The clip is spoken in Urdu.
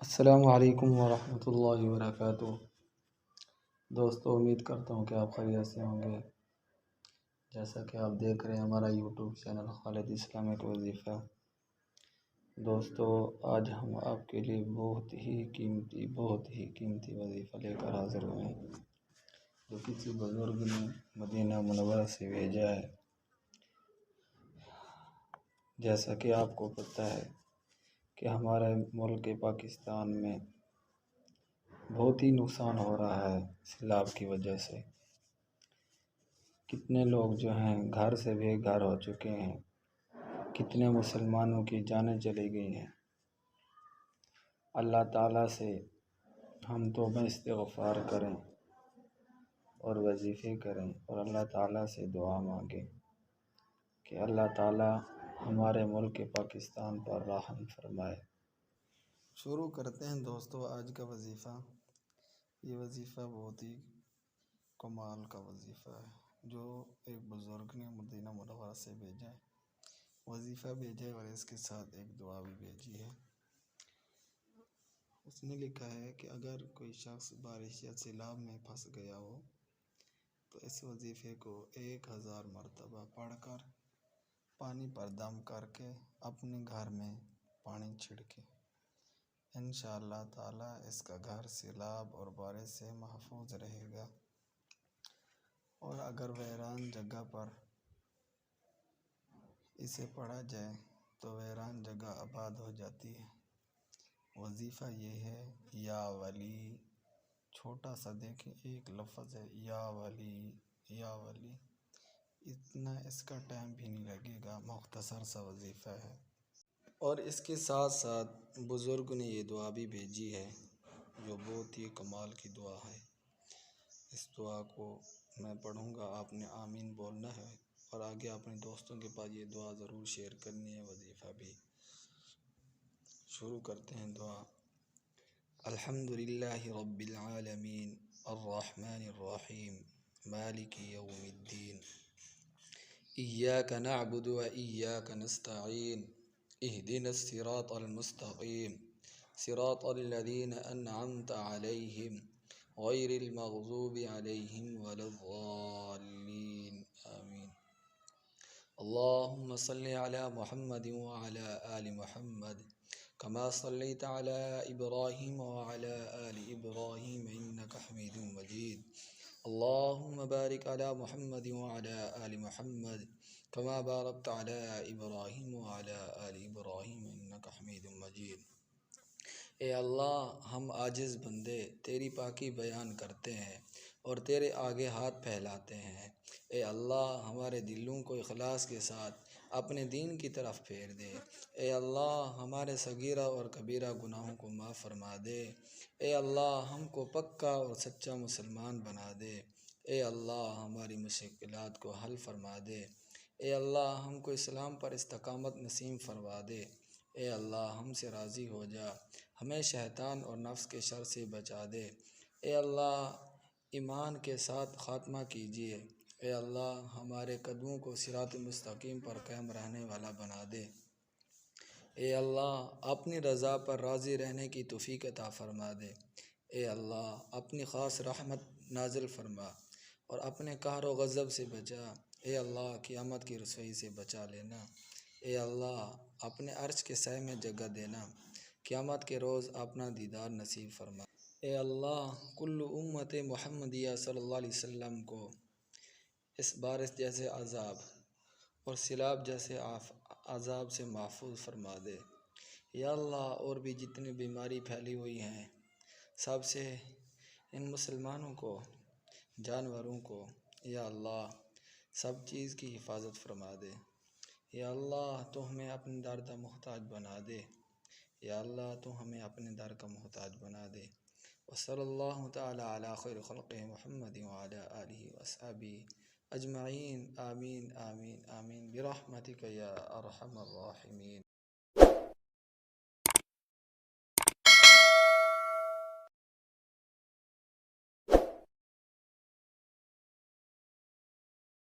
السلام علیکم ورحمۃ اللہ وبرکاتہ۔ دوستو، امید کرتا ہوں کہ آپ خیریت سے ہوں گے۔ جیسا کہ آپ دیکھ رہے ہیں ہمارا یوٹیوب چینل خالد اسلامک وظیفہ۔ دوستو، آج ہم آپ کے لیے بہت ہی قیمتی وظیفہ لے کر حاضر ہوئے ہیں، جو کسی بزرگ نے مدینہ منورہ سے بھیجا ہے۔ جیسا کہ آپ کو پتہ ہے کہ ہمارے ملک پاکستان میں بہت ہی نقصان ہو رہا ہے سیلاب کی وجہ سے۔ کتنے لوگ جو ہیں گھر سے بے گھر ہو چکے ہیں، کتنے مسلمانوں کی جانیں چلی گئی ہیں۔ اللہ تعالیٰ سے ہم توبہ استغفار کریں اور وظیفے کریں اور اللہ تعالیٰ سے دعا مانگیں کہ اللہ تعالیٰ ہمارے ملک پاکستان پر رحم فرمائے۔ شروع کرتے ہیں دوستو آج کا وظیفہ۔ یہ وظیفہ بہت ہی کمال کا وظیفہ ہے، جو ایک بزرگ نے مدینہ منورہ سے بھیجا ہے۔ وظیفہ بھیجا ہے اور اس کے ساتھ ایک دعا بھی بھیجی ہے۔ اس نے لکھا ہے کہ اگر کوئی شخص بارش یا سیلاب میں پھنس گیا ہو تو اس وظیفے کو 1000 مرتبہ پڑھ کر پانی پر دم کر کے اپنے گھر میں پانی چھڑکے، انشاءاللہ تعالی اس کا گھر سیلاب اور بارش سے محفوظ رہے گا۔ اور اگر ویران جگہ پر اسے پڑھا جائے تو ویران جگہ آباد ہو جاتی ہے۔ وظیفہ یہ ہے، یا ولی، چھوٹا سا دیکھیں ایک لفظ ہے، یا ولی یا ولی، اتنا اس کا ٹائم بھی نہیں لگے گا، مختصر سا وظیفہ ہے۔ اور اس کے ساتھ ساتھ بزرگ نے یہ دعا بھی بھیجی ہے، جو بہت ہی کمال کی دعا ہے۔ اس دعا کو میں پڑھوں گا، آپ نے آمین بولنا ہے اور آگے اپنے دوستوں کے پاس یہ دعا ضرور شیئر کرنی ہے، وظیفہ بھی۔ شروع کرتے ہیں دعا۔ الحمدللہ رب العالمین الرحمن الرحیم مالک یوم الدین ایاک نعبد و ایاک نستعین اہدنا الصراط المستقیم صراط الذین انعمت علیہم غیر المغضوب علیہم ولا الضالین آمین۔ اللہم صلی علی محمد وعلی آل محمد كما صليت على إبراهيم وعلى آل إبراهيم إنك حميد مجيد اللهم بارك على محمد وعلى آل محمد كما باركت على إبراهيم وعلى آل إبراهيم إنك حميد مجيد۔ اے اللہ، ہم عاجز بندے تیری پاکی بیان کرتے ہیں اور تیرے آگے ہاتھ پھیلاتے ہیں۔ اے اللہ، ہمارے دلوں کو اخلاص کے ساتھ اپنے دین کی طرف پھیر دے۔ اے اللہ، ہمارے صغیرہ اور کبیرہ گناہوں کو معاف فرما دے۔ اے اللہ، ہم کو پکا اور سچا مسلمان بنا دے۔ اے اللہ، ہماری مشکلات کو حل فرما دے۔ اے اللہ، ہم کو اسلام پر استقامت نصیب فرما دے۔ اے اللہ، ہم سے راضی ہو جا، ہمیں شیطان اور نفس کے شر سے بچا دے۔ اے اللہ، ایمان کے ساتھ خاتمہ کیجیے۔ اے اللہ، ہمارے قدموں کو صراط مستقیم پر قائم رہنے والا بنا دے۔ اے اللہ، اپنی رضا پر راضی رہنے کی توفیق عطا فرما دے۔ اے اللہ، اپنی خاص رحمت نازل فرما اور اپنے قہر و غضب سے بچا۔ اے اللہ، قیامت کی رسوائی سے بچا لینا۔ اے اللہ، اپنے عرش کے سائے میں جگہ دینا، قیامت کے روز اپنا دیدار نصیب فرما۔ اے اللہ، کل امت محمدیہ صلی اللہ علیہ وسلم کو اس بارش جیسے عذاب اور سیلاب جیسے عذاب سے محفوظ فرما دے۔ یا اللہ، اور بھی جتنی بیماری پھیلی ہوئی ہیں، سب سے ان مسلمانوں کو، جانوروں کو، یا اللہ، سب چیز کی حفاظت فرما دے۔ یا اللہ، تو ہمیں اپنے در کا محتاج بنا دے۔ یا اللہ، تو ہمیں اپنے در کا محتاج بنا دے۔ وصلی اللہ تعالی علی خیر خلقہ محمد وعلی آلہ وصحبہ اجمعین، آمین آمین آمین برحمتک یا ارحم الراحمین۔